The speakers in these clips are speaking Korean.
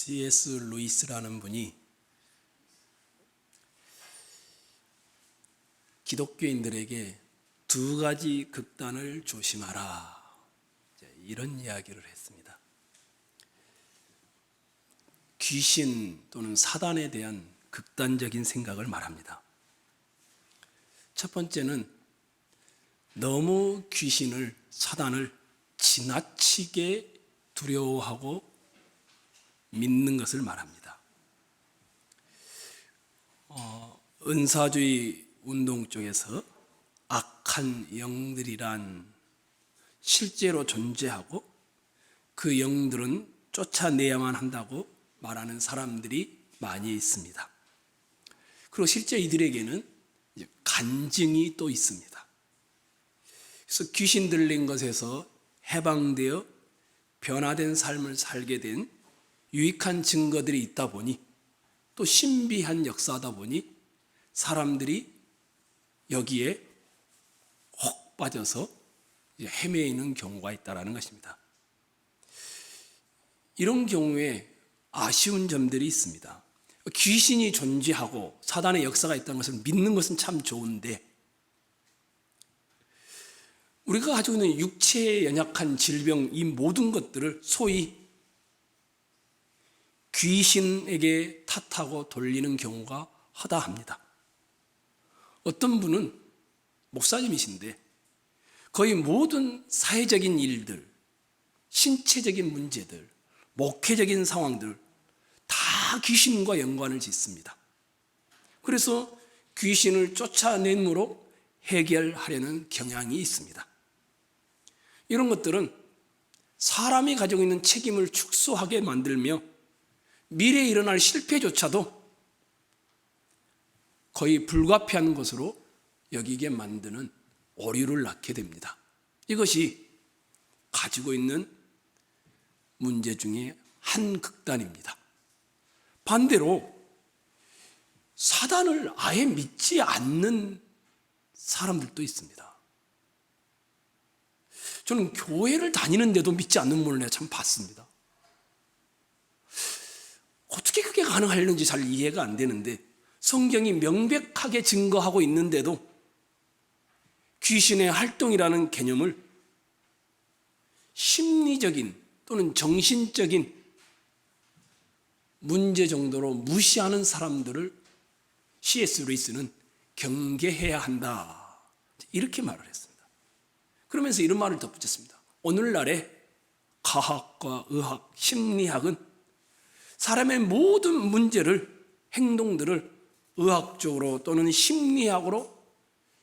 C.S. 루이스라는 분이 기독교인들에게 두 가지 극단을 조심하라, 이런 이야기를 했습니다. 귀신 또는 사단에 대한 극단적인 생각을 말합니다. 첫 번째는 너무 귀신을, 사단을 지나치게 두려워하고 믿는 것을 말합니다. 은사주의 운동 쪽에서 악한 영들이란 실제로 존재하고 그 영들은 쫓아내야만 한다고 말하는 사람들이 많이 있습니다. 그리고 실제 이들에게는 간증이 또 있습니다. 그래서 귀신 들린 것에서 해방되어 변화된 삶을 살게 된 유익한 증거들이 있다 보니, 또 신비한 역사다 보니 사람들이 여기에 혹 빠져서 헤매이는 경우가 있다는 것입니다. 이런 경우에 아쉬운 점들이 있습니다. 귀신이 존재하고 사단의 역사가 있다는 것을 믿는 것은 참 좋은데, 우리가 가지고 있는 육체에 연약한 질병, 이 모든 것들을 소위 귀신에게 탓하고 돌리는 경우가 허다합니다. 어떤 분은 목사님이신데 거의 모든 사회적인 일들, 신체적인 문제들, 목회적인 상황들 다 귀신과 연관을 짓습니다. 그래서 귀신을 쫓아내므로 해결하려는 경향이 있습니다. 이런 것들은 사람이 가지고 있는 책임을 축소하게 만들며 미래에 일어날 실패조차도 거의 불가피한 것으로 여기게 만드는 오류를 낳게 됩니다. 이것이 가지고 있는 문제 중에 한 극단입니다. 반대로 사단을 아예 믿지 않는 사람들도 있습니다. 저는 교회를 다니는데도 믿지 않는 분을 내가 참 봤습니다. 어떻게 그게 가능하려는지 잘 이해가 안 되는데, 성경이 명백하게 증거하고 있는데도 귀신의 활동이라는 개념을 심리적인 또는 정신적인 문제 정도로 무시하는 사람들을 C.S. 루이스는 경계해야 한다, 이렇게 말을 했습니다. 그러면서 이런 말을 덧붙였습니다. 오늘날의 과학과 의학, 심리학은 사람의 모든 문제를, 행동들을 의학적으로 또는 심리학으로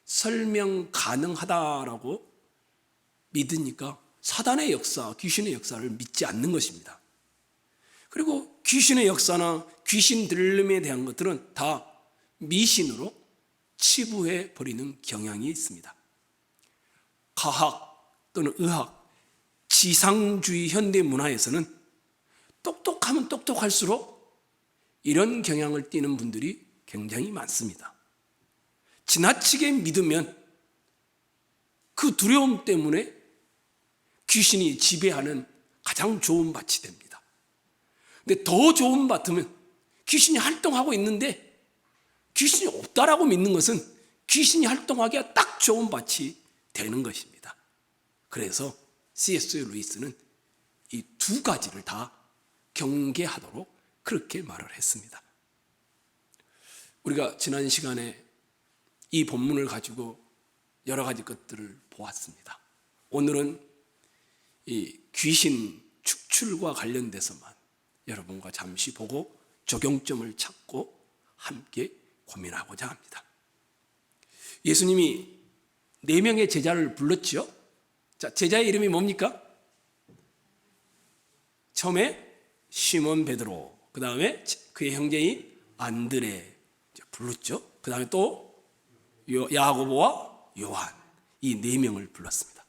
설명 가능하다라고 믿으니까 사단의 역사, 귀신의 역사를 믿지 않는 것입니다. 그리고 귀신의 역사나 귀신 들림에 대한 것들은 다 미신으로 치부해 버리는 경향이 있습니다. 과학 또는 의학, 지상주의 현대 문화에서는 똑똑하면 똑똑할수록 이런 경향을 띠는 분들이 굉장히 많습니다. 지나치게 믿으면 그 두려움 때문에 귀신이 지배하는 가장 좋은 밭이 됩니다. 근데 더 좋은 밭은 귀신이 활동하고 있는데 귀신이 없다라고 믿는 것은 귀신이 활동하기가 딱 좋은 밭이 되는 것입니다. 그래서 C.S. 루이스는 이 두 가지를 다 경계하도록 그렇게 말을 했습니다. 우리가 지난 시간에 이 본문을 가지고 여러 가지 것들을 보았습니다. 오늘은 이 귀신 축출과 관련돼서만 여러분과 잠시 보고 적용점을 찾고 함께 고민하고자 합니다. 예수님이 4명의 제자를 불렀죠. 자, 제자의 이름이 뭡니까? 처음에 시몬 베드로, 그 다음에 그의 형제인 안드레 불렀죠. 그 다음에 또 야고보와 요한, 이 4명을 불렀습니다.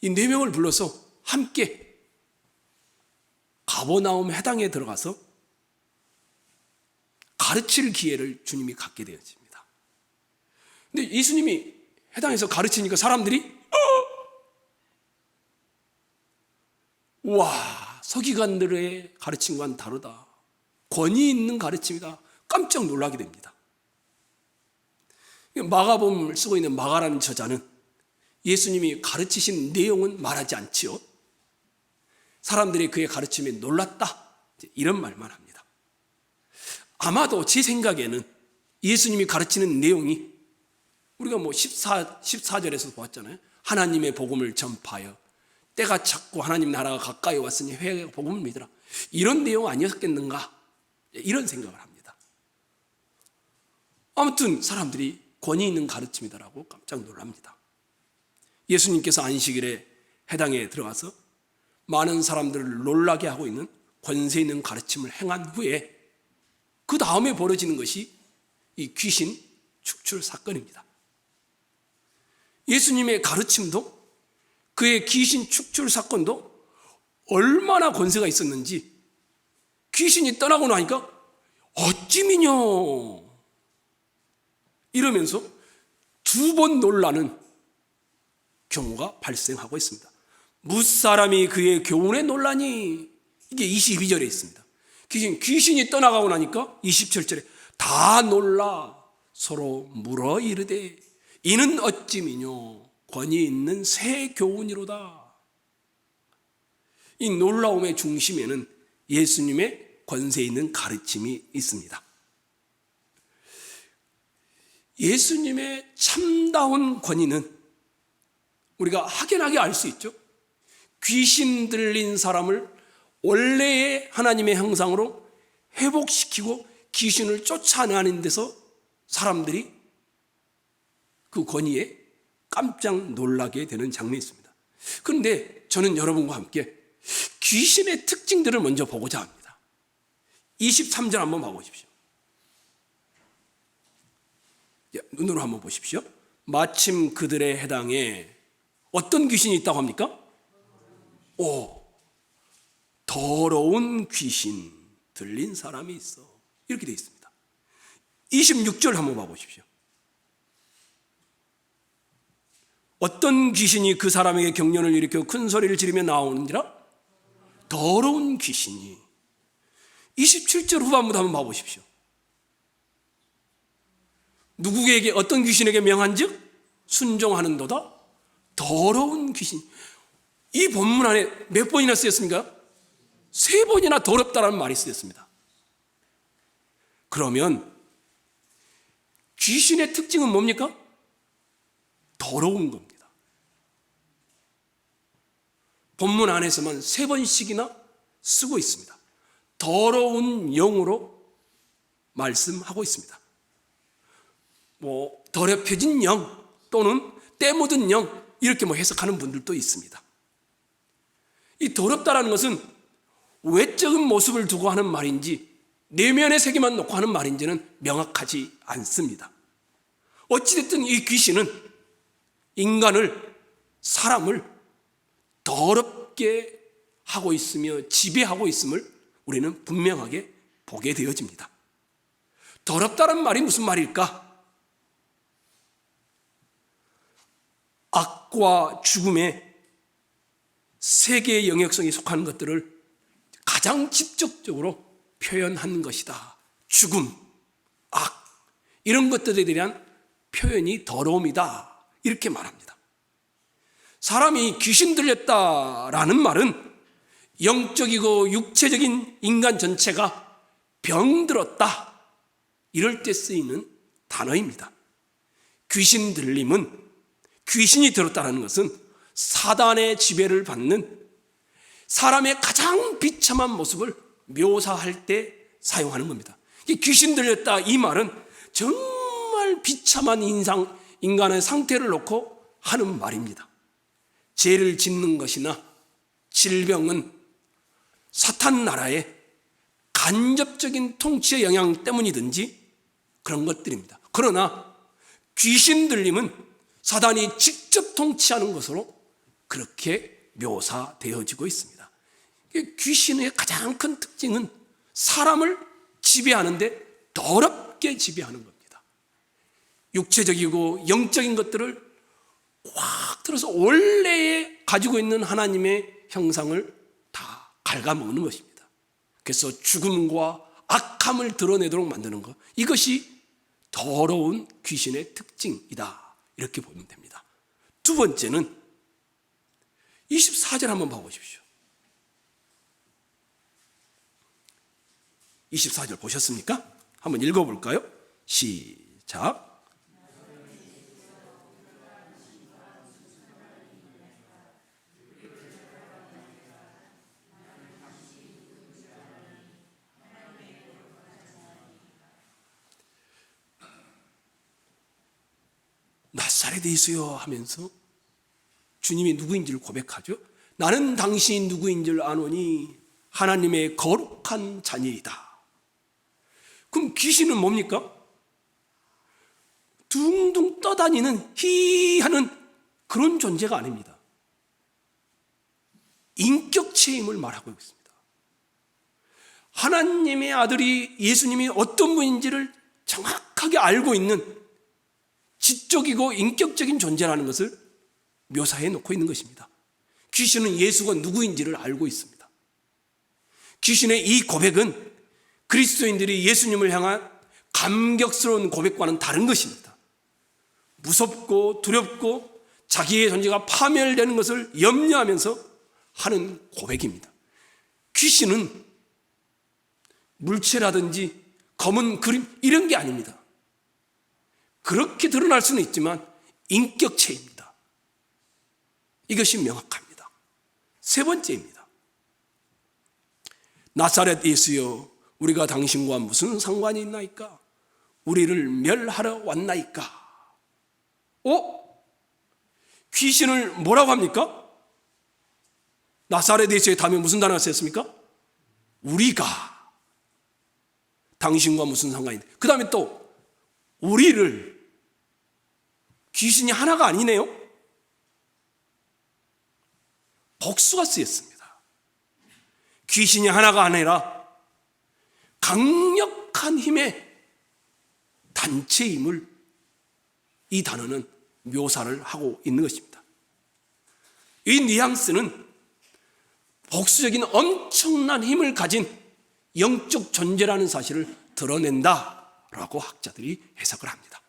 이 4명을 불러서 함께 가버나움 해당에 들어가서 가르칠 기회를 주님이 갖게 되었습니다. 근데 예수님이 해당에서 가르치니까 사람들이 와, 서기관들의 가르침과는 다르다. 권위 있는 가르침이다. 깜짝 놀라게 됩니다. 마가복음을 쓰고 있는 마가라는 저자는 예수님이 가르치신 내용은 말하지 않지요. 사람들이 그의 가르침에 놀랐다, 이런 말만 합니다. 아마도 제 생각에는 예수님이 가르치는 내용이 우리가 14절에서 보았잖아요. 하나님의 복음을 전파하여 때가 찼고 하나님 나라가 가까이 왔으니 회개하고 복음을 믿으라, 이런 내용 아니었겠는가, 이런 생각을 합니다. 아무튼 사람들이 권위 있는 가르침이다라고 깜짝 놀랍니다. 예수님께서 안식일에 해당에 들어가서 많은 사람들을 놀라게 하고 있는 권세 있는 가르침을 행한 후에 그 다음에 벌어지는 것이 이 귀신 축출 사건입니다. 예수님의 가르침도 그의 귀신 축출 사건도 얼마나 권세가 있었는지, 귀신이 떠나고 나니까 어찌미뇨 이러면서 2번 놀라는 경우가 발생하고 있습니다. 무사람이 그의 교훈에 놀라니, 이게 22절에 있습니다. 귀신이 떠나가고 나니까 27절에 다 놀라 서로 물어 이르되 이는 어찌미뇨 권위 있는 새 교훈이로다. 이 놀라움의 중심에는 예수님의 권세 있는 가르침이 있습니다. 예수님의 참다운 권위는 우리가 확연하게 알 수 있죠. 귀신 들린 사람을 원래의 하나님의 형상으로 회복시키고 귀신을 쫓아내는 데서 사람들이 그 권위에 깜짝 놀라게 되는 장면이 있습니다. 그런데 저는 여러분과 함께 귀신의 특징들을 먼저 보고자 합니다. 23절 한번 봐보십시오. 눈으로 한번 보십시오. 마침 그들의 해당에 어떤 귀신이 있다고 합니까? 더러운 귀신 들린 사람이 있어, 이렇게 되어 있습니다. 26절 한번 봐보십시오. 어떤 귀신이 그 사람에게 경련을 일으켜 큰 소리를 지르며 나오는지라? 더러운 귀신이. 27절 후반부도 한번 봐보십시오. 누구에게, 어떤 귀신에게 명한즉 순종하는도다? 더러운 귀신. 이 본문 안에 몇 번이나 쓰였습니까? 3번이나 더럽다라는 말이 쓰였습니다. 그러면 귀신의 특징은 뭡니까? 더러운 겁니다. 본문 안에서만 3번씩이나 쓰고 있습니다. 더러운 영으로 말씀하고 있습니다. 더럽혀진 영 또는 때 묻은 영, 이렇게 해석하는 분들도 있습니다. 이 더럽다라는 것은 외적인 모습을 두고 하는 말인지 내면의 세계만 놓고 하는 말인지는 명확하지 않습니다. 어찌됐든 이 귀신은 인간을, 사람을 더럽게 하고 있으며 지배하고 있음을 우리는 분명하게 보게 되어집니다. 더럽다는 말이 무슨 말일까? 악과 죽음의 세계의 영역성이 속하는 것들을 가장 직접적으로 표현한 것이다. 죽음, 악, 이런 것들에 대한 표현이 더러움이다, 이렇게 말합니다. 사람이 귀신 들렸다라는 말은 영적이고 육체적인 인간 전체가 병들었다, 이럴 때 쓰이는 단어입니다. 귀신 들림은, 귀신이 들었다는 것은 사단의 지배를 받는 사람의 가장 비참한 모습을 묘사할 때 사용하는 겁니다. 귀신 들렸다, 이 말은 정말 비참한 인간의 상태를 놓고 하는 말입니다. 죄를 짓는 것이나 질병은 사탄 나라의 간접적인 통치의 영향 때문이든지 그런 것들입니다. 그러나 귀신 들림은 사단이 직접 통치하는 것으로 그렇게 묘사되어지고 있습니다. 귀신의 가장 큰 특징은 사람을 지배하는데 더럽게 지배하는 겁니다. 육체적이고 영적인 것들을 확 들어서 원래에 가지고 있는 하나님의 형상을 다 갉아먹는 것입니다. 그래서 죽음과 악함을 드러내도록 만드는 것, 이것이 더러운 귀신의 특징이다, 이렇게 보면 됩니다. 두 번째는 24절 한번 봐보십시오. 24절 보셨습니까? 한번 읽어볼까요? 시작. 나사렛 예수여 하면서 주님이 누구인지를 고백하죠. 나는 당신이 누구인 줄 아노니 하나님의 거룩한 자녀이다. 그럼 귀신은 뭡니까? 둥둥 떠다니는 희하는 그런 존재가 아닙니다. 인격체임을 말하고 있습니다. 하나님의 아들이, 예수님이 어떤 분인지를 정확하게 알고 있는 지적이고 인격적인 존재라는 것을 묘사해 놓고 있는 것입니다. 귀신은 예수가 누구인지를 알고 있습니다. 귀신의 이 고백은 그리스도인들이 예수님을 향한 감격스러운 고백과는 다른 것입니다. 무섭고 두렵고 자기의 존재가 파멸되는 것을 염려하면서 하는 고백입니다. 귀신은 물체라든지 검은 그림 이런 게 아닙니다. 그렇게 드러날 수는 있지만 인격체입니다. 이것이 명확합니다. 세 번째입니다. 나사렛 예수여, 우리가 당신과 무슨 상관이 있나이까? 우리를 멸하러 왔나이까? 귀신을 뭐라고 합니까? 나사렛 예수의 다음에 무슨 단어가 쓰였습니까? 우리가 당신과 무슨 상관이 있나? 그 다음에 또 우리를, 귀신이 하나가 아니네요. 복수가 쓰였습니다. 귀신이 하나가 아니라 강력한 힘의 단체임을 이 단어는 묘사를 하고 있는 것입니다. 이 뉘앙스는 복수적인 엄청난 힘을 가진 영적 존재라는 사실을 드러낸다라고 학자들이 해석을 합니다.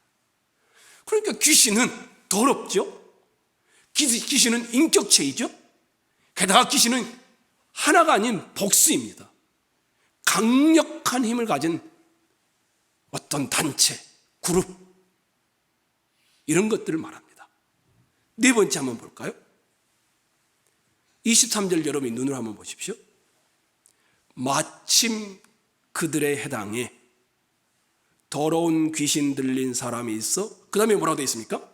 그러니까 귀신은 더럽죠. 귀신은 인격체이죠. 게다가 귀신은 하나가 아닌 복수입니다. 강력한 힘을 가진 어떤 단체, 그룹, 이런 것들을 말합니다. 네 번째 한번 볼까요? 23절 여러분이 눈으로 한번 보십시오. 마침 그들의 해당에 더러운 귀신 들린 사람이 있어, 그 다음에 뭐라고 되어 있습니까?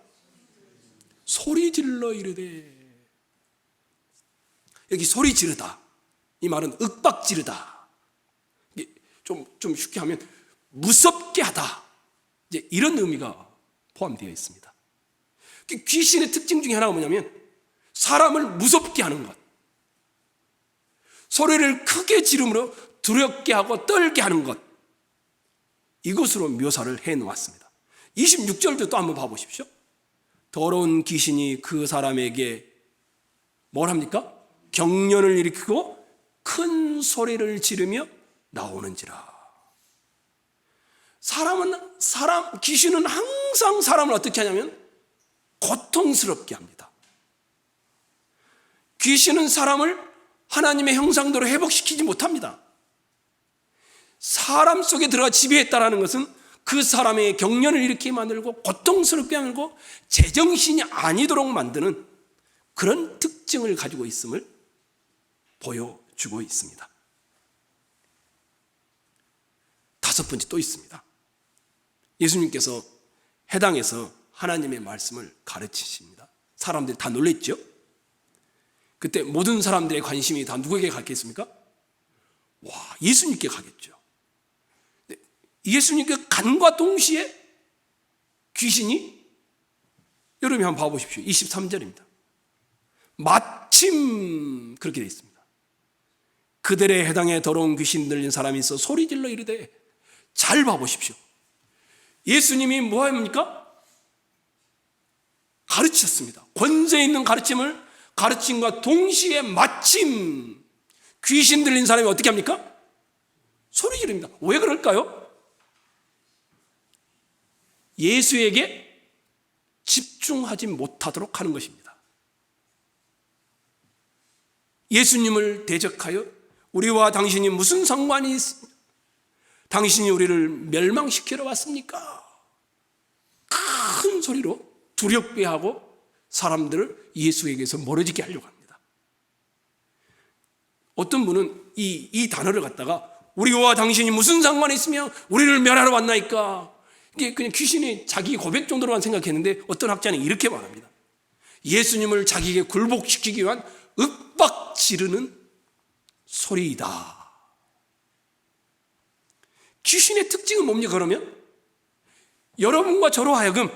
소리 질러 이르되. 여기 소리 지르다, 이 말은 윽박 지르다, 좀 쉽게 하면 무섭게 하다, 이제 이런 의미가 포함되어 있습니다. 귀신의 특징 중에 하나가 뭐냐면 사람을 무섭게 하는 것, 소리를 크게 지름으로 두렵게 하고 떨게 하는 것, 이것으로 묘사를 해놓았습니다. 26절도 또 한번 봐보십시오. 더러운 귀신이 그 사람에게 뭘 합니까? 경련을 일으키고 큰 소리를 지르며 나오는지라. 귀신은 항상 사람을 어떻게 하냐면 고통스럽게 합니다. 귀신은 사람을 하나님의 형상대로 회복시키지 못합니다. 사람 속에 들어가 지배했다라는 것은 그 사람의 경련을 일으키게 만들고 고통스럽게 만들고 제정신이 아니도록 만드는 그런 특징을 가지고 있음을 보여주고 있습니다. 다섯 번째 또 있습니다. 예수님께서 해당에서 하나님의 말씀을 가르치십니다. 사람들이 다 놀랬죠? 그때 모든 사람들의 관심이 다 누구에게 갔겠습니까? 예수님께 가겠죠. 예수님께 간과 동시에 귀신이, 여러분이 한번 봐보십시오. 23절입니다. 마침 그렇게 되어 있습니다. 그들의 해당에 더러운 귀신 들린 사람이 있어 소리질러 이르되. 잘 봐보십시오. 예수님이 뭐 합니까? 가르쳤습니다. 권세 있는 가르침과 동시에 마침 귀신 들린 사람이 어떻게 합니까? 소리 지릅니다. 왜 그럴까요? 예수에게 집중하지 못하도록 하는 것입니다. 예수님을 대적하여 우리와 당신이 무슨 상관이 있습니까? 당신이 우리를 멸망시키러 왔습니까? 큰 소리로 두렵게 하고 사람들을 예수에게서 멀어지게 하려고 합니다. 어떤 분은 이 단어를 갖다가 우리와 당신이 무슨 상관이 있으며 우리를 멸하러 왔나이까? 이게 그냥 귀신이 자기 고백 정도로만 생각했는데 어떤 학자는 이렇게 말합니다. 예수님을 자기에게 굴복시키기 위한 윽박 지르는 소리이다. 귀신의 특징은 뭡니까 그러면? 여러분과 저로 하여금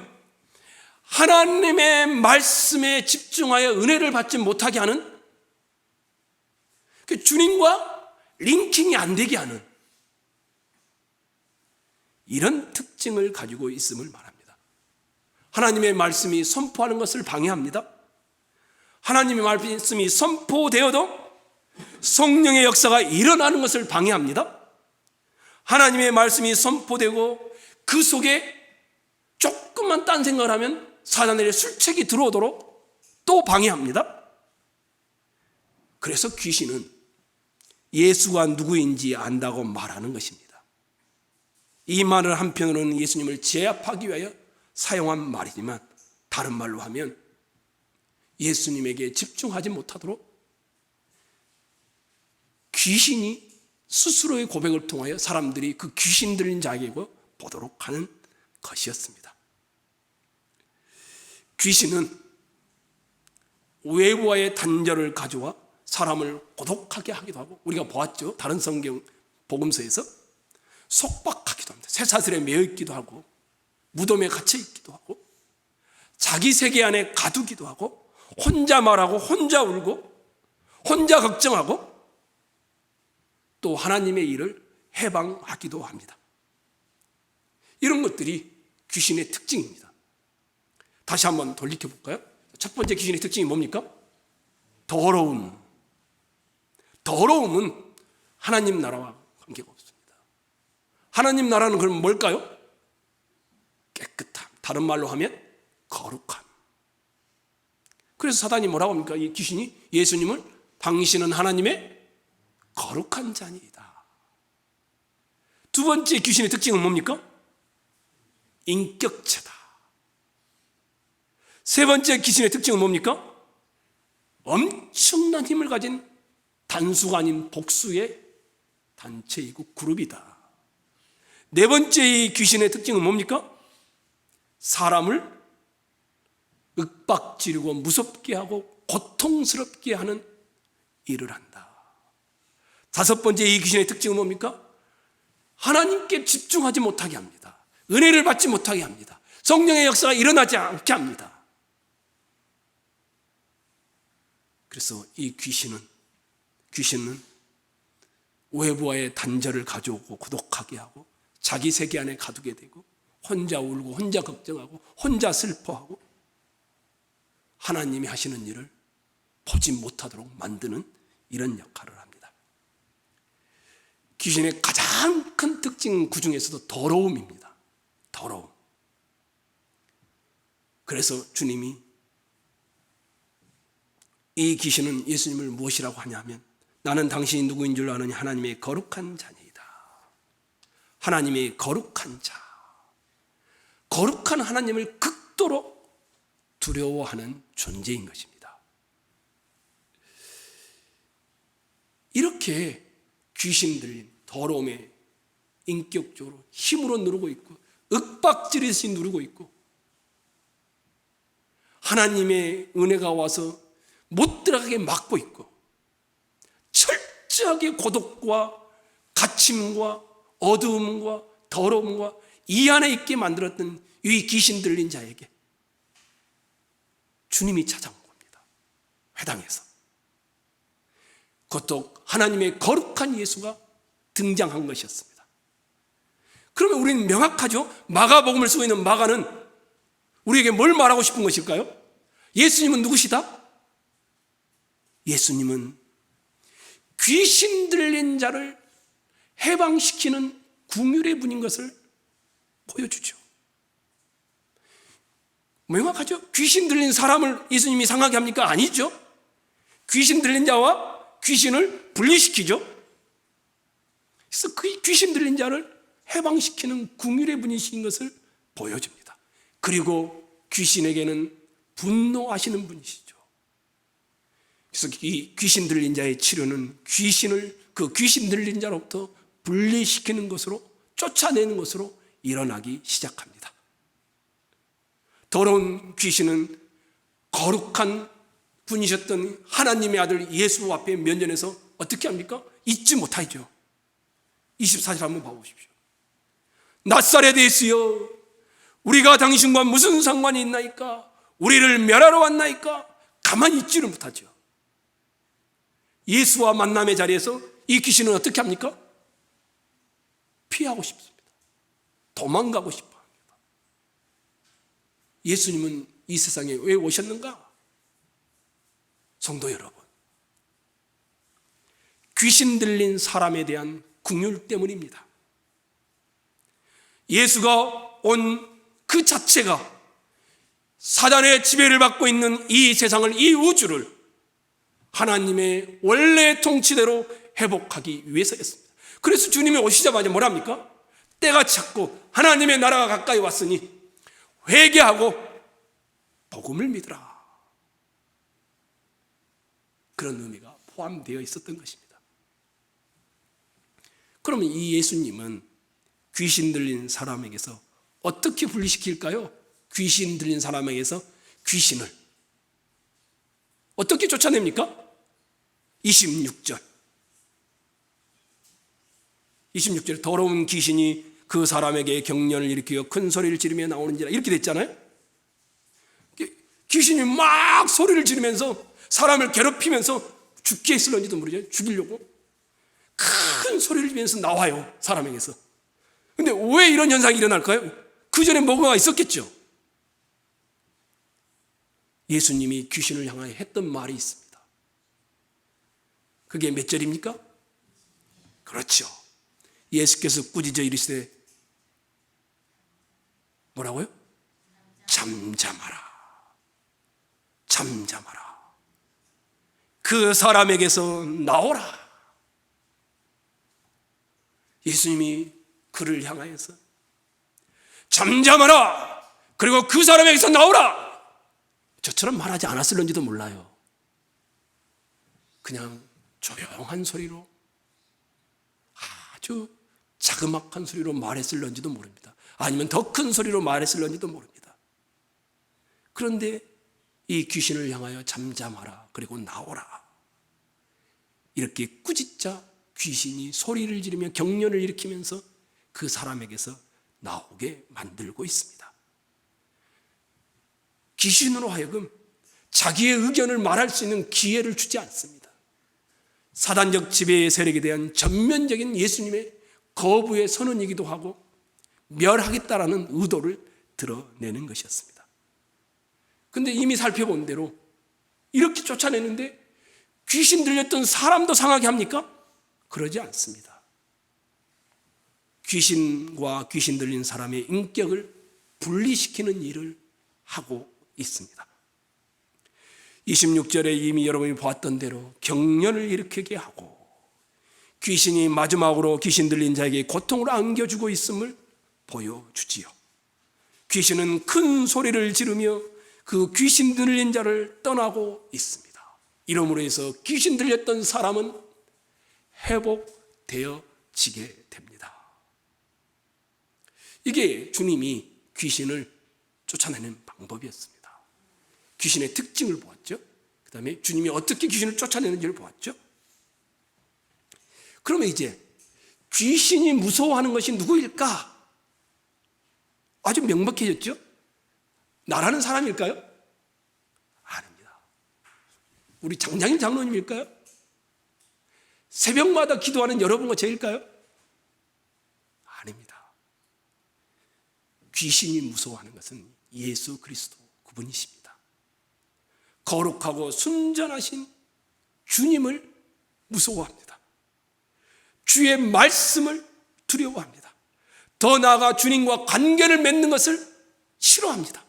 하나님의 말씀에 집중하여 은혜를 받지 못하게 하는, 주님과 링킹이 안 되게 하는 이런 특징을 가지고 있음을 말합니다. 하나님의 말씀이 선포하는 것을 방해합니다. 하나님의 말씀이 선포되어도 성령의 역사가 일어나는 것을 방해합니다. 하나님의 말씀이 선포되고 그 속에 조금만 딴 생각을 하면 사단의 술책이 들어오도록 또 방해합니다. 그래서 귀신은 예수가 누구인지 안다고 말하는 것입니다. 이 말을 한편으로는 예수님을 제압하기 위하여 사용한 말이지만 다른 말로 하면 예수님에게 집중하지 못하도록 귀신이 스스로의 고백을 통하여 사람들이 그 귀신 들린 자에게 보도록 하는 것이었습니다. 귀신은 외부와의 단절을 가져와 사람을 고독하게 하기도 하고, 우리가 보았죠. 다른 성경 복음서에서 속박하기도 합니다. 쇠사슬에 매여 있기도 하고, 무덤에 갇혀 있기도 하고, 자기 세계 안에 가두기도 하고, 혼자 말하고 혼자 울고 혼자 걱정하고, 또 하나님의 일을 해방하기도 합니다. 이런 것들이 귀신의 특징입니다. 다시 한번 돌이켜 볼까요? 첫 번째 귀신의 특징이 뭡니까? 더러움. 더러움은 하나님 나라와 관계가 없습니다. 하나님 나라는 그럼 뭘까요? 깨끗함. 다른 말로 하면 거룩함. 그래서 사단이 뭐라고 합니까? 이 귀신이 예수님을 당신은 하나님의 거룩한 자니이다. 두 번째 귀신의 특징은 뭡니까? 인격체다. 세 번째 귀신의 특징은 뭡니까? 엄청난 힘을 가진 단수가 아닌 복수의 단체이고 그룹이다. 네 번째 이 귀신의 특징은 뭡니까? 사람을 윽박지르고 무섭게 하고 고통스럽게 하는 일을 한다. 다섯 번째 이 귀신의 특징은 뭡니까? 하나님께 집중하지 못하게 합니다. 은혜를 받지 못하게 합니다. 성령의 역사가 일어나지 않게 합니다. 그래서 이 귀신은 외부와의 단절을 가져오고 고독하게 하고 자기 세계 안에 가두게 되고 혼자 울고 혼자 걱정하고 혼자 슬퍼하고 하나님이 하시는 일을 보지 못하도록 만드는 이런 역할을 합니다. 귀신의 가장 큰 특징 그 중에서도 더러움입니다. 더러움. 그래서 주님이 이 귀신은 예수님을 무엇이라고 하냐 하면 나는 당신이 누구인 줄 아느니 하나님의 거룩한 자니이다. 하나님의 거룩한 자. 거룩한 하나님을 극도로 두려워하는 존재인 것입니다. 이렇게 귀신들이 더러움에 인격적으로 힘으로 누르고 있고 윽박지르듯이 누르고 있고 하나님의 은혜가 와서 못 들어가게 막고 있고 철저하게 고독과 갇힘과 어두움과 더러움과 이 안에 있게 만들었던 이 귀신 들린 자에게 주님이 찾아온 겁니다. 회당에서. 그것도 하나님의 거룩한 예수가 등장한 것이었습니다. 그러면 우리는 명확하죠? 마가복음을 쓰고 있는 마가는 우리에게 뭘 말하고 싶은 것일까요? 예수님은 누구시다? 예수님은 귀신 들린 자를 해방시키는 긍휼의 분인 것을 보여주죠. 명확하죠? 귀신 들린 사람을 예수님이 상하게 합니까? 아니죠. 귀신 들린 자와 귀신을 분리시키죠. 그래서 그 귀신 들린 자를 해방시키는 긍휼의 분이신 것을 보여줍니다. 그리고 귀신에게는 분노하시는 분이시죠. 그래서 이 귀신 들린 자의 치료는 그 귀신 들린 자로부터 분리시키는 것으로, 쫓아내는 것으로 일어나기 시작합니다. 더러운 귀신은 거룩한 분이셨던 하나님의 아들 예수 앞에 면전에서 어떻게 합니까? 잊지 못하죠. 24절 한번 봐보십시오. 나사렛 예수여, 우리가 당신과 무슨 상관이 있나이까? 우리를 멸하러 왔나이까? 가만히 있지를 못하죠. 예수와 만남의 자리에서 이 귀신은 어떻게 합니까? 피하고 싶습니다. 도망가고 싶어 합니다. 예수님은 이 세상에 왜 오셨는가? 성도 여러분, 귀신 들린 사람에 대한 긍휼 때문입니다. 예수가 온 그 자체가 사단의 지배를 받고 있는 이 세상을, 이 우주를 하나님의 원래 통치대로 회복하기 위해서였습니다. 그래서 주님이 오시자마자 뭐랍니까? 때가 찼고 하나님의 나라가 가까이 왔으니 회개하고 복음을 믿으라. 그런 의미가 포함되어 있었던 것입니다. 그러면 이 예수님은 귀신 들린 사람에게서 어떻게 분리시킬까요? 귀신 들린 사람에게서 귀신을 어떻게 쫓아냅니까? 26절 더러운 귀신이 그 사람에게 경련을 일으키어 큰 소리를 지르며 나오는지라, 이렇게 됐잖아요. 귀신이 막 소리를 지르면서 사람을 괴롭히면서 죽게 했을런지도 모르죠. 죽이려고 큰 소리를 지르면서 나와요, 사람에게서. 근데 왜 이런 현상이 일어날까요? 그 전에 뭐가 있었겠죠. 예수님이 귀신을 향하여 했던 말이 있습니다. 그게 몇 절입니까? 그렇죠. 예수께서 꾸짖어 이르시되 뭐라고요? 잠잠하라. 잠잠하라. 그 사람에게서 나오라. 예수님이 그를 향하여서 잠잠하라. 그리고 그 사람에게서 나오라. 저처럼 말하지 않았을런지도 몰라요. 그냥 조용한 소리로, 아주 자그마한 소리로 말했을런지도 모릅니다. 아니면 더 큰 소리로 말했을런지도 모릅니다. 그런데 이 귀신을 향하여 잠잠하라, 그리고 나오라, 이렇게 꾸짖자 귀신이 소리를 지르며 경련을 일으키면서 그 사람에게서 나오게 만들고 있습니다. 귀신으로 하여금 자기의 의견을 말할 수 있는 기회를 주지 않습니다. 사단적 지배의 세력에 대한 전면적인 예수님의 거부의 선언이기도 하고 멸하겠다라는 의도를 드러내는 것이었습니다. 그런데 이미 살펴본 대로 이렇게 쫓아내는데 귀신 들렸던 사람도 상하게 합니까? 그러지 않습니다. 귀신과 귀신 들린 사람의 인격을 분리시키는 일을 하고 있습니다. 26절에 이미 여러분이 보았던 대로 경련을 일으키게 하고 귀신이 마지막으로 귀신 들린 자에게 고통을 안겨주고 있음을 보여주지요. 귀신은 큰 소리를 지르며 그 귀신 들린 자를 떠나고 있습니다. 이러므로 해서 귀신 들렸던 사람은 회복되어지게 됩니다. 이게 주님이 귀신을 쫓아내는 방법이었습니다. 귀신의 특징을 보았죠. 그 다음에 주님이 어떻게 귀신을 쫓아내는지를 보았죠. 그러면 이제 귀신이 무서워하는 것이 누구일까? 아주 명백해졌죠. 나라는 사람일까요? 아닙니다. 우리 장장인 장로님일까요? 새벽마다 기도하는 여러분과 저일까요? 아닙니다. 귀신이 무서워하는 것은 예수 그리스도 그분이십니다. 거룩하고 순전하신 주님을 무서워합니다. 주의 말씀을 두려워합니다. 더 나아가 주님과 관계를 맺는 것을 싫어합니다.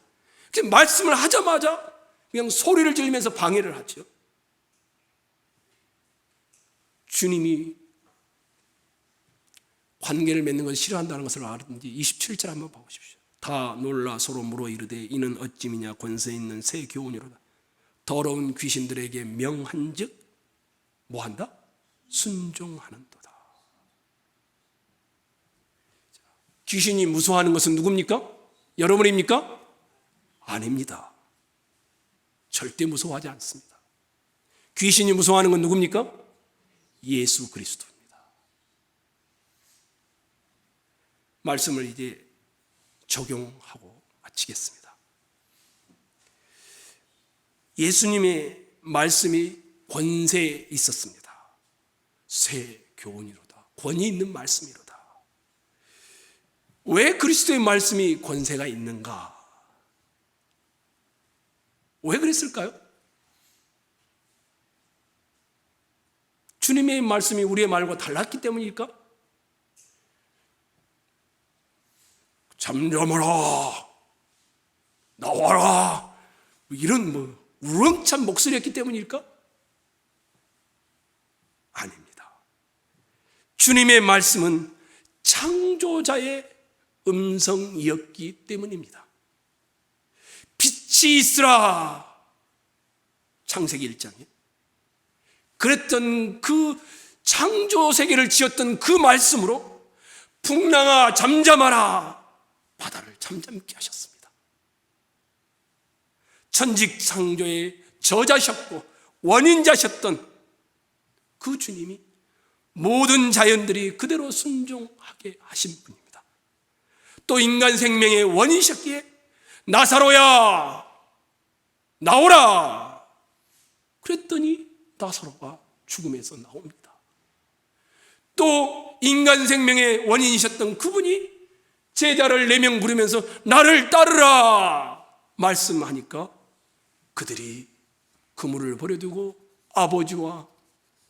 말씀을 하자마자 그냥 소리를 지르면서 방해를 하죠. 주님이 관계를 맺는 것을 싫어한다는 것을 알았는지 27절 한번 보십시오. 다 놀라 서로 물어 이르되 이는 어찌미냐 권세 있는 새 교훈이로다. 더러운 귀신들에게 명한즉 뭐한다? 순종하는도다. 귀신이 무서워하는 것은 누굽니까? 여러분입니까? 아닙니다. 절대 무서워하지 않습니다. 귀신이 무서워하는 건 누굽니까? 예수 그리스도입니다. 말씀을 이제 적용하고 마치겠습니다. 예수님의 말씀이 권세에 있었습니다. 새 교훈이로다. 권위 있는 말씀이로다. 왜 그리스도의 말씀이 권세가 있는가? 왜 그랬을까요? 주님의 말씀이 우리의 말과 달랐기 때문일까? 잠잠하라, 나와라, 이런 우렁찬 목소리였기 때문일까? 아닙니다. 주님의 말씀은 창조자의 음성이었기 때문입니다. 빛이 있으라, 창세기 1장에 그랬던 그 창조 세계를 지었던 그 말씀으로 풍랑아 잠잠하라, 바다를 잠잠케 하셨습니다. 천직창조의 저자셨고 원인자셨던 그 주님이 모든 자연들이 그대로 순종하게 하신 분입니다. 또 인간 생명의 원인이셨기에 나사로야 나오라 그랬더니 나사로가 죽음에서 나옵니다. 또 인간 생명의 원인이셨던 그분이 제자를 4명 부르면서 나를 따르라 말씀하니까 그들이 그물을 버려두고 아버지와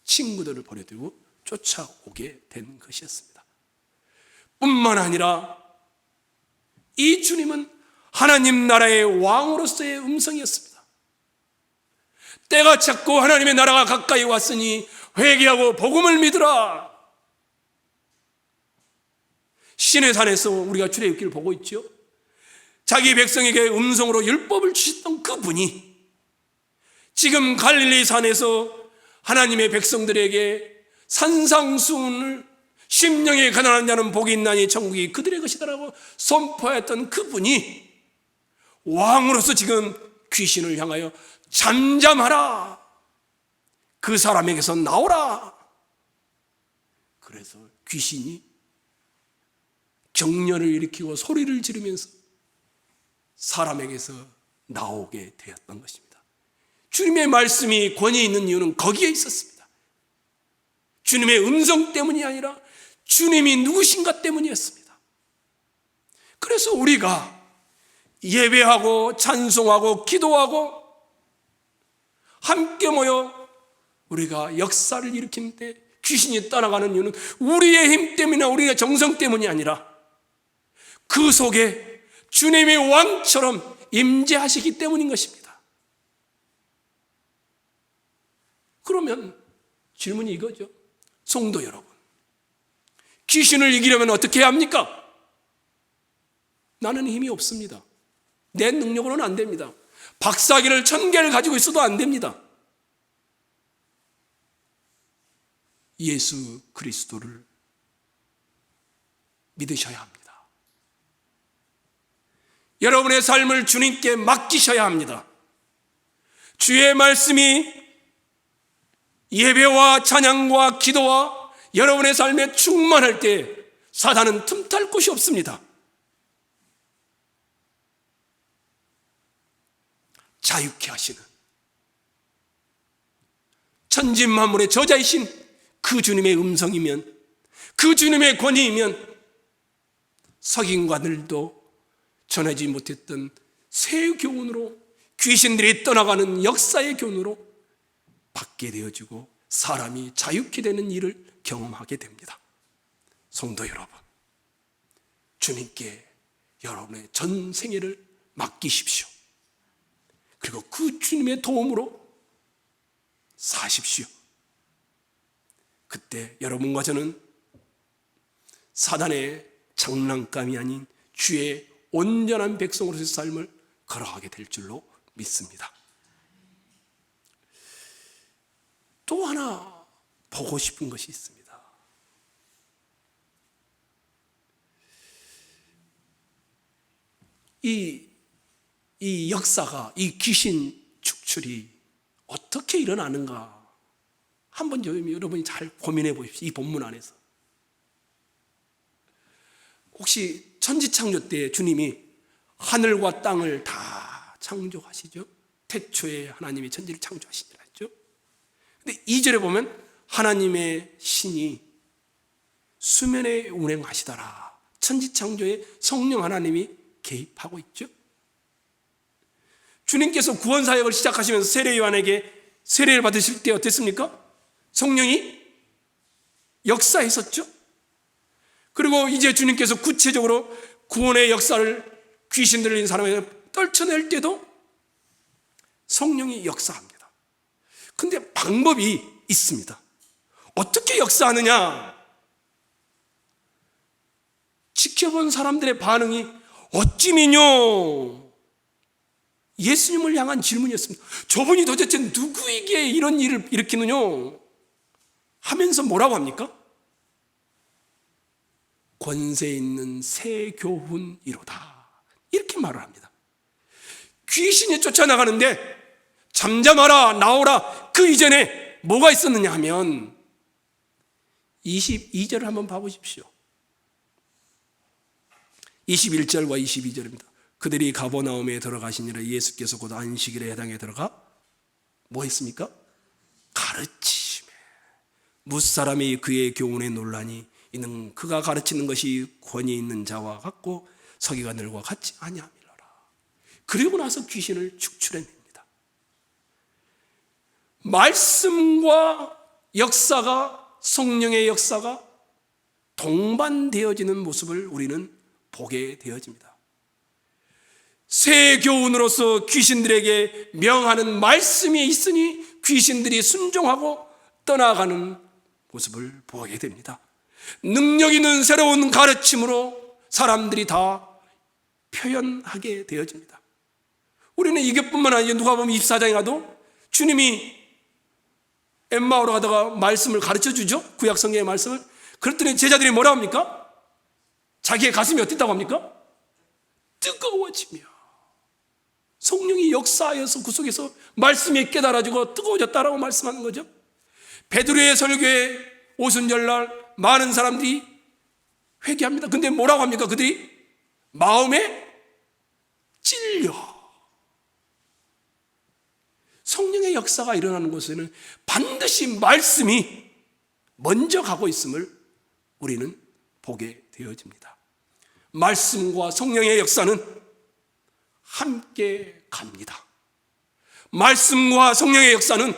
친구들을 버려두고 쫓아오게 된 것이었습니다. 뿐만 아니라 이 주님은 하나님 나라의 왕으로서의 음성이었습니다. 때가 찼고 하나님의 나라가 가까이 왔으니 회개하고 복음을 믿으라. 신의 산에서 우리가 출애굽기를 보고 있죠. 자기 백성에게 음성으로 율법을 주셨던 그분이 지금 갈릴리 산에서 하나님의 백성들에게 산상수훈을 심령이 가난한 자는 복이 있나니 천국이 그들의 것이다라고 선포했던 그분이 왕으로서 지금 귀신을 향하여 잠잠하라, 그 사람에게서 나오라. 그래서 귀신이 격렬을 일으키고 소리를 지르면서 사람에게서 나오게 되었던 것입니다. 주님의 말씀이 권위 있는 이유는 거기에 있었습니다. 주님의 음성 때문이 아니라 주님이 누구신가 때문이었습니다. 그래서 우리가 예배하고 찬송하고 기도하고 함께 모여 우리가 역사를 일으키는 때 귀신이 떠나가는 이유는 우리의 힘 때문이나 우리의 정성 때문이 아니라 그 속에 주님이 왕처럼 임재하시기 때문인 것입니다. 그러면 질문이 이거죠. 성도 여러분, 귀신을 이기려면 어떻게 해야 합니까? 나는 힘이 없습니다. 내 능력으로는 안 됩니다. 박사기를 1000개를 가지고 있어도 안 됩니다. 예수 그리스도를 믿으셔야 합니다. 여러분의 삶을 주님께 맡기셔야 합니다. 주의 말씀이 예배와 찬양과 기도와 여러분의 삶에 충만할 때 사단은 틈탈 곳이 없습니다. 자유케 하시는 천지만물의 저자이신 그 주님의 음성이면, 그 주님의 권위이면 석인관들도 전하지 못했던 새 교훈으로, 귀신들이 떠나가는 역사의 교훈으로 받게 되어지고 사람이 자유케 되는 일을 경험하게 됩니다. 성도 여러분, 주님께 여러분의 전 생애를 맡기십시오. 그리고 그 주님의 도움으로 사십시오. 그때 여러분과 저는 사단의 장난감이 아닌 주의 온전한 백성으로서의 삶을 걸어가게 될 줄로 믿습니다. 또 하나 보고 싶은 것이 있습니다. 이 역사가, 이 귀신 축출이 어떻게 일어나는가 한번 여러분이 잘 고민해 보십시오. 이 본문 안에서 혹시 천지창조 때 주님이 하늘과 땅을 다 창조하시죠? 태초에 하나님이 천지를 창조하시니라 했죠. 근데 2절에 보면 하나님의 신이 수면에 운행하시더라. 천지창조에 성령 하나님이 개입하고 있죠. 주님께서 구원사역을 시작하시면서 세례 요한에게 세례를 받으실 때 어땠습니까? 성령이 역사했었죠. 그리고 이제 주님께서 구체적으로 구원의 역사를 귀신 들린 사람에게 떨쳐낼 때도 성령이 역사합니다. 근데 방법이 있습니다. 어떻게 역사하느냐? 지켜본 사람들의 반응이 어찌미뇨? 예수님을 향한 질문이었습니다. 저분이 도대체 누구에게 이런 일을 일으키느냐? 하면서 뭐라고 합니까? 권세 있는 새 교훈이로다. 이렇게 말을 합니다. 귀신이 쫓아나가는데 잠잠하라, 나오라. 그 이전에 뭐가 있었느냐 하면 22절을 한번 봐보십시오. 21절과 22절입니다. 그들이 가버나움에 들어가시니라. 예수께서 곧 안식일에 해당에 들어가 뭐 했습니까? 가르치심에 무사람이 그의 교훈에 놀라니 이는 그가 가르치는 것이 권위 있는 자와 같고 서기관들과 같지 아니함이로라. 그리고 나서 귀신을 축출해냅니다. 말씀과 역사가, 성령의 역사가 동반되어지는 모습을 우리는 보게 되어집니다. 새 교훈으로서 귀신들에게 명하는 말씀이 있으니 귀신들이 순종하고 떠나가는 모습을 보게 됩니다. 능력 있는 새로운 가르침으로 사람들이 다 표현하게 되어집니다. 우리는 이것뿐만 아니라 누가복음 24장에 가도 주님이 엠마오로 가다가 말씀을 가르쳐주죠. 구약 성경의 말씀을. 그랬더니 제자들이 뭐라 합니까? 자기의 가슴이 어땠다고 합니까? 뜨거워지며 성령이 역사하여서 그 속에서 말씀이 깨달아지고 뜨거워졌다라고 말씀하는 거죠. 베드로의 설교에 오순절날 많은 사람들이 회개합니다. 근데 뭐라고 합니까? 그들이 마음에 찔려. 성령의 역사가 일어나는 곳에는 반드시 말씀이 먼저 가고 있음을 우리는 보게 되어집니다. 말씀과 성령의 역사는 함께 갑니다. 말씀과 성령의 역사는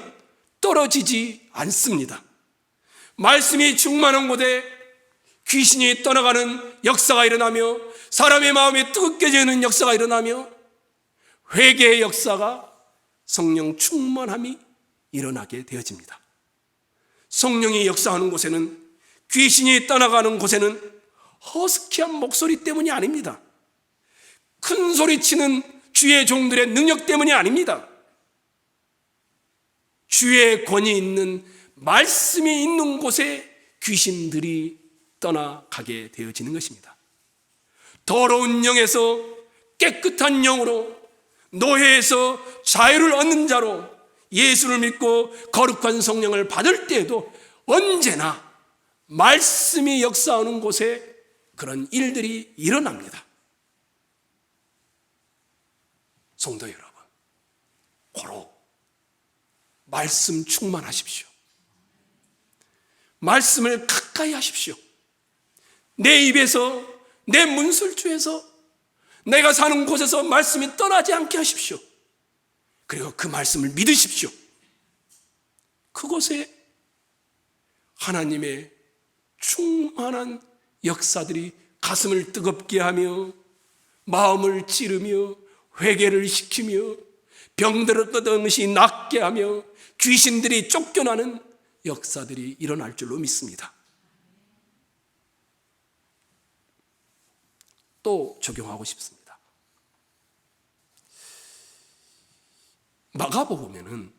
떨어지지 않습니다. 말씀이 충만한 곳에 귀신이 떠나가는 역사가 일어나며 사람의 마음이 뜨겁게 되는 역사가 일어나며 회개의 역사가 성령 충만함이 일어나게 되어집니다. 성령이 역사하는 곳에는, 귀신이 떠나가는 곳에는 허스키한 목소리 때문이 아닙니다. 큰 소리 치는 주의 종들의 능력 때문이 아닙니다. 주의 권위 있는 말씀이 있는 곳에 귀신들이 떠나가게 되어지는 것입니다. 더러운 영에서 깨끗한 영으로, 노예에서 자유를 얻는 자로 예수를 믿고 거룩한 성령을 받을 때에도 언제나 말씀이 역사하는 곳에 그런 일들이 일어납니다. 성도 여러분, 고로 말씀 충만하십시오. 말씀을 가까이 하십시오. 내 입에서, 내 문술주에서, 내가 사는 곳에서 말씀이 떠나지 않게 하십시오. 그리고 그 말씀을 믿으십시오. 그곳에 하나님의 충만한 역사들이 가슴을 뜨겁게 하며 마음을 찌르며 회개를 시키며 병들었던 것이 낫게 하며 귀신들이 쫓겨나는 역사들이 일어날 줄로 믿습니다. 또 적용하고 싶습니다. 마가복음에는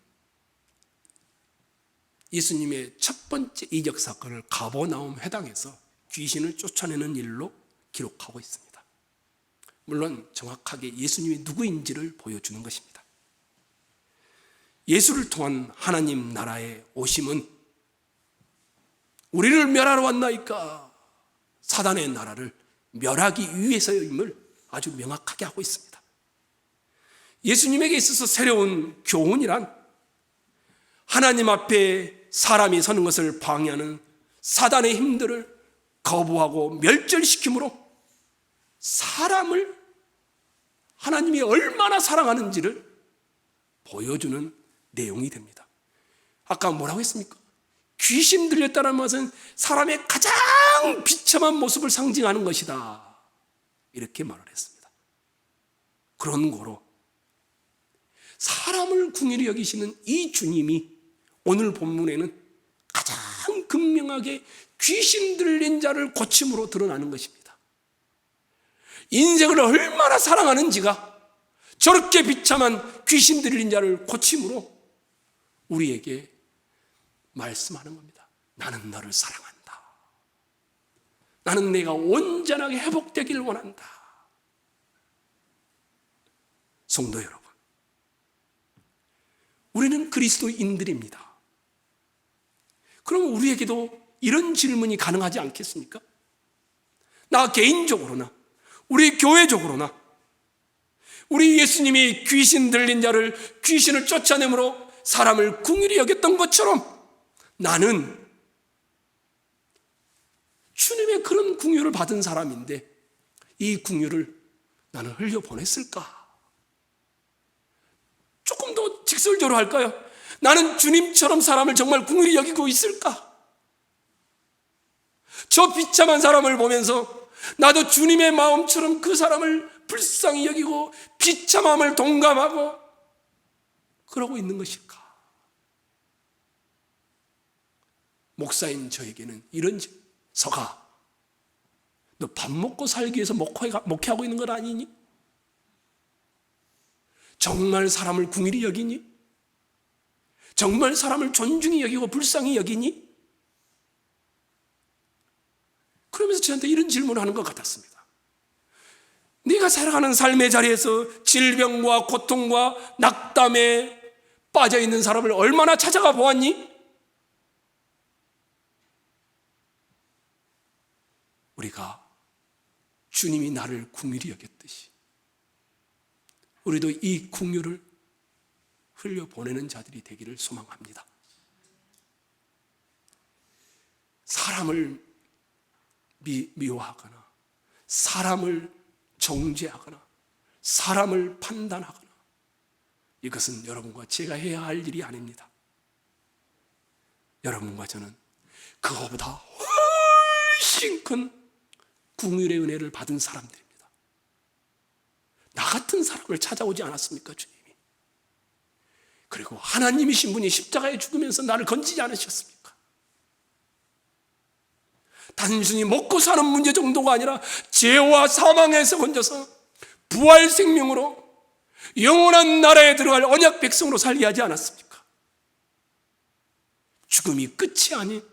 예수님의 첫 번째 이적 사건을 가버나움 회당에서 귀신을 쫓아내는 일로 기록하고 있습니다. 물론 정확하게 예수님이 누구인지를 보여주는 것입니다. 예수를 통한 하나님 나라의 오심은 우리를 멸하러 왔나이까 사단의 나라를 멸하기 위해서임을 아주 명확하게 하고 있습니다. 예수님에게 있어서 새로운 교훈이란 하나님 앞에 사람이 서는 것을 방해하는 사단의 힘들을 거부하고 멸절시킴으로 사람을 하나님이 얼마나 사랑하는지를 보여주는 내용이 됩니다. 아까 뭐라고 했습니까? 귀신 들렸다는 것은 사람의 가장 비참한 모습을 상징하는 것이다, 이렇게 말을 했습니다. 그런 거로 사람을 긍휼히 여기시는 이 주님이 오늘 본문에는 가장 극명하게 귀신 들린 자를 고침으로 드러나는 것입니다. 인생을 얼마나 사랑하는지가 저렇게 비참한 귀신 들린 자를 고침으로 우리에게 말씀하는 겁니다. 나는 너를 사랑한다. 나는 내가 온전하게 회복되길 원한다. 성도 여러분, 우리는 그리스도인들입니다. 그럼 우리에게도 이런 질문이 가능하지 않겠습니까? 나 개인적으로나 우리 교회적으로나 우리 예수님이 귀신 들린 자를 귀신을 쫓아내므로 사람을 긍휼히 여겼던 것처럼 나는 주님의 그런 긍휼을 받은 사람인데 이 긍휼을 나는 흘려보냈을까? 조금 더 직설적으로 할까요? 나는 주님처럼 사람을 정말 긍휼히 여기고 있을까? 저 비참한 사람을 보면서 나도 주님의 마음처럼 그 사람을 불쌍히 여기고 비참함을 동감하고 그러고 있는 것일까? 목사인 저에게는 이런 서가, 너 밥 먹고 살기 위해서 목회하고 있는 건 아니니? 정말 사람을 긍휼히 여기니? 정말 사람을 존중히 여기고 불쌍히 여기니? 그러면서 저한테 이런 질문을 하는 것 같았습니다. 네가 살아가는 삶의 자리에서 질병과 고통과 낙담에 빠져있는 사람을 얼마나 찾아가 보았니? 우리가 주님이 나를 긍휼히 여겼듯이 우리도 이 긍휼을 흘려보내는 자들이 되기를 소망합니다. 사람을 미워하거나 사람을 정죄하거나 사람을 판단하거나 이것은 여러분과 제가 해야 할 일이 아닙니다. 여러분과 저는 그거보다 훨씬 큰 긍휼의 은혜를 받은 사람들입니다. 나 같은 사람을 찾아오지 않았습니까, 주님이? 그리고 하나님이신 분이 십자가에 죽으면서 나를 건지지 않으셨습니까? 단순히 먹고 사는 문제 정도가 아니라 죄와 사망에서 건져서 부활 생명으로 영원한 나라에 들어갈 언약 백성으로 살게 하지 않았습니까? 죽음이 끝이 아닌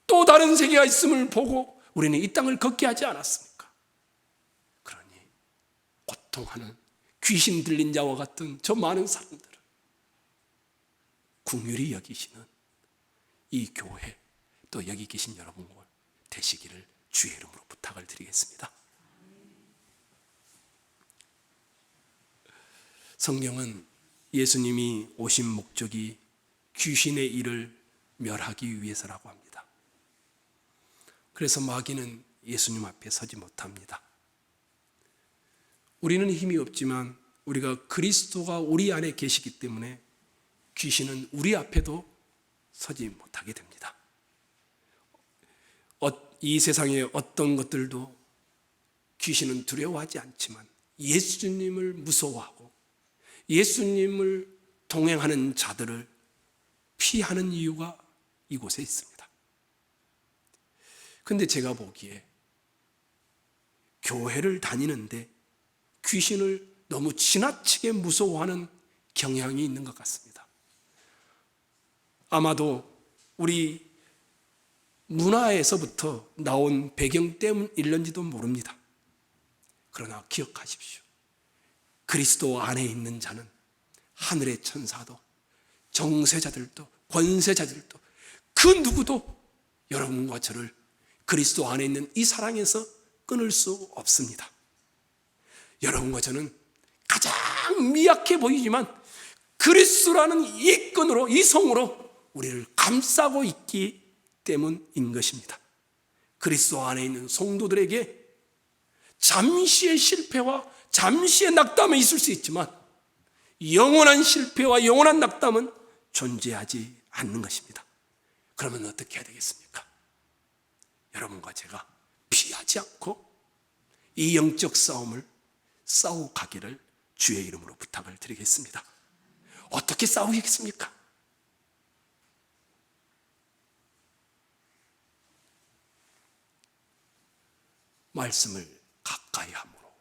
또 다른 세계가 있음을 보고 우리는 이 땅을 걷게 하지 않았습니까? 그러니 고통하는 귀신 들린 자와 같은 저 많은 사람들을 긍휼히 여기시는 이 교회, 또 여기 계신 여러분 되시기를 주의 이름으로 부탁을 드리겠습니다. 성경은 예수님이 오신 목적이 귀신의 일을 멸하기 위해서라고 합니다. 그래서 마귀는 예수님 앞에 서지 못합니다. 우리는 힘이 없지만 우리가 그리스도가 우리 안에 계시기 때문에 귀신은 우리 앞에도 서지 못하게 됩니다. 이 세상의 어떤 것들도 귀신은 두려워하지 않지만 예수님을 무서워하고 예수님을 동행하는 자들을 피하는 이유가 이곳에 있습니다. 그런데 제가 보기에 교회를 다니는데 귀신을 너무 지나치게 무서워하는 경향이 있는 것 같습니다. 아마도 우리 문화에서부터 나온 배경 때문일런지도 모릅니다. 그러나 기억하십시오. 그리스도 안에 있는 자는 하늘의 천사도 정세자들도 권세자들도 그 누구도 여러분과 저를 그리스도 안에 있는 이 사랑에서 끊을 수 없습니다. 여러분과 저는 가장 미약해 보이지만 그리스도라는 이 끈으로, 이 성으로 우리를 감싸고 있기 때문인 것입니다. 그리스도 안에 있는 성도들에게 잠시의 실패와 잠시의 낙담은 있을 수 있지만 영원한 실패와 영원한 낙담은 존재하지 않는 것입니다. 그러면 어떻게 해야 되겠습니까? 여러분과 제가 피하지 않고 이 영적 싸움을 싸워가기를 주의 이름으로 부탁을 드리겠습니다. 어떻게 싸우겠습니까? 말씀을 가까이 함으로,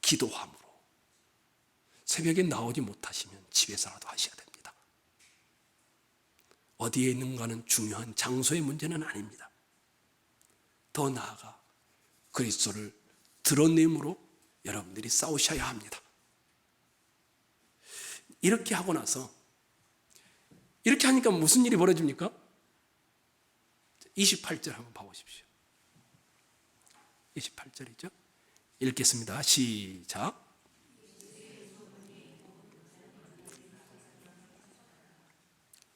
기도함으로, 새벽에 나오지 못하시면 집에서라도 하셔야 됩니다. 어디에 있는가는 중요한 장소의 문제는 아닙니다. 더 나아가 그리스도를 드러냄으로 여러분들이 싸우셔야 합니다. 이렇게 하고 나서 이렇게 하니까 무슨 일이 벌어집니까? 28절 한번 봐보십시오. 28절이죠. 읽겠습니다. 시작.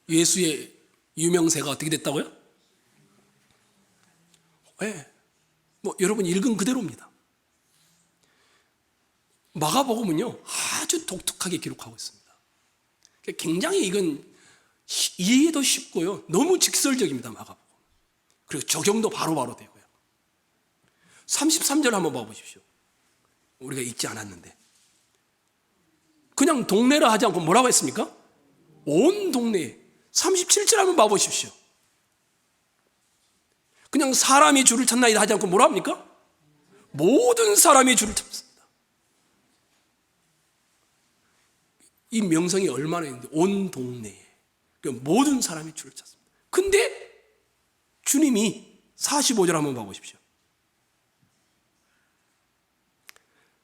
예수의 유명세가 어떻게 됐다고요? 여러분 읽은 그대로입니다. 마가복음은요 아주 독특하게 기록하고 있습니다. 굉장히 이건 이해도 쉽고요 너무 직설적입니다. 마가복음. 그리고 적용도 바로바로 되고요. 33절 한번 봐보십시오. 우리가 읽지 않았는데 그냥 동네라 하지 않고 뭐라고 했습니까? 온 동네에. 37절 한번 봐보십시오. 그냥 사람이 주를 찾나이다 하지 않고 뭐라 합니까? 모든 사람이 주를 찾습니다. 이 명성이 얼마나 있는데 온 동네에 모든 사람이 주를 찾습니다. 근데 주님이 45절 한번 봐보십시오.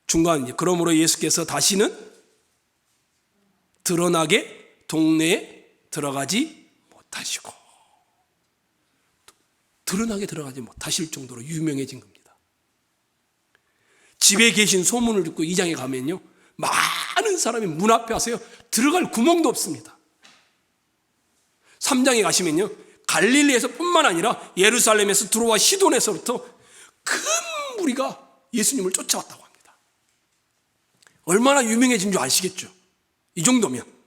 중간 그러므로 예수께서 다시는 드러나게 동네에 들어가지 못하시고 드러나게 들어가지 못하실 정도로 유명해진 겁니다. 집에 계신 소문을 듣고 이 장에 가면요 많은 사람이 문 앞에 와서요 들어갈 구멍도 없습니다. 3장에 가시면요 갈릴리에서 뿐만 아니라 예루살렘에서 두로와 시돈에서부터 큰 무리가 예수님을 쫓아왔다고 합니다. 얼마나 유명해진 줄 아시겠죠? 이 정도면.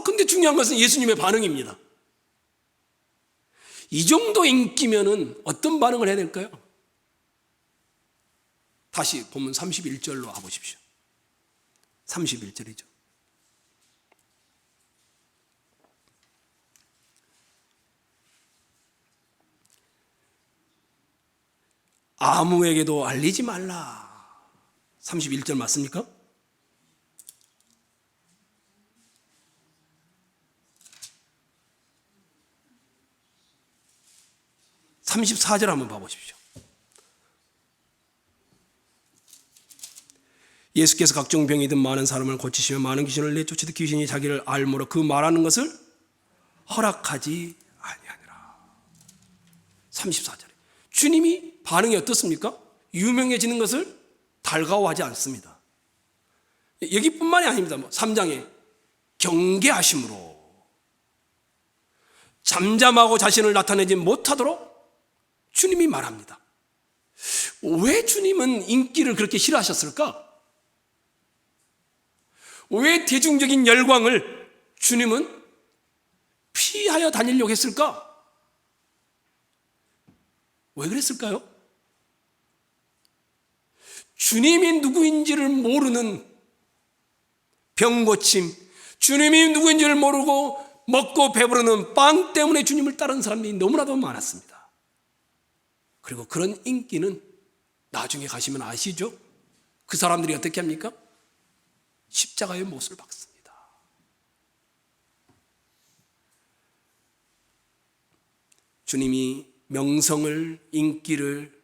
근데 중요한 것은 예수님의 반응입니다. 이 정도 인기면은 어떤 반응을 해야 될까요? 다시 본문 31절로 와보십시오. 31절이죠. 아무에게도 알리지 말라. 31절 맞습니까? (34절) 한번 봐보십시오. 예수께서 각종 병이 든 많은 사람을 고치시며 많은 귀신을 내쫓으듯 귀신이 자기를 알므로 그 말하는 것을 허락하지 아니하니라. 34절에 주님이 반응이 어떻습니까? 유명해지는 것을 달가워하지 않습니다. 여기뿐만이 아닙니다. 3장에 경계하심으로 잠잠하고 자신을 나타내지 못하도록 주님이 말합니다. 왜 주님은 인기를 그렇게 싫어하셨을까? 왜 대중적인 열광을 주님은 피하여 다니려고 했을까? 왜 그랬을까요? 주님이 누구인지를 모르는 병고침, 주님이 누구인지를 모르고 먹고 배부르는 빵 때문에 주님을 따르는 사람들이 너무나도 많았습니다. 그리고 그런 인기는 나중에 가시면 아시죠? 그 사람들이 어떻게 합니까? 십자가의 못을 박습니다. 주님이 명성을, 인기를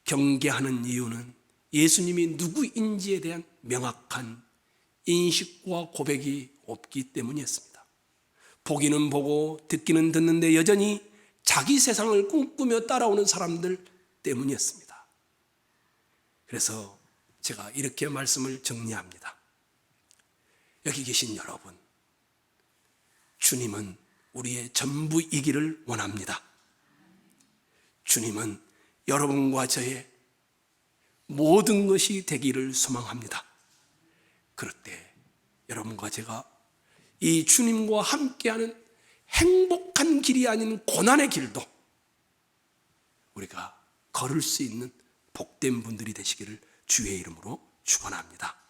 경계하는 이유는 예수님이 누구인지에 대한 명확한 인식과 고백이 없기 때문이었습니다. 보기는 보고 듣기는 듣는데 여전히 자기 세상을 꿈꾸며 따라오는 사람들 때문이었습니다. 그래서 제가 이렇게 말씀을 정리합니다. 여기 계신 여러분, 주님은 우리의 전부이기를 원합니다. 주님은 여러분과 저의 모든 것이 되기를 소망합니다. 그럴 때 여러분과 제가 이 주님과 함께하는 행복한 길이 아닌 고난의 길도 우리가 걸을 수 있는 복된 분들이 되시기를 주의 이름으로 축원합니다.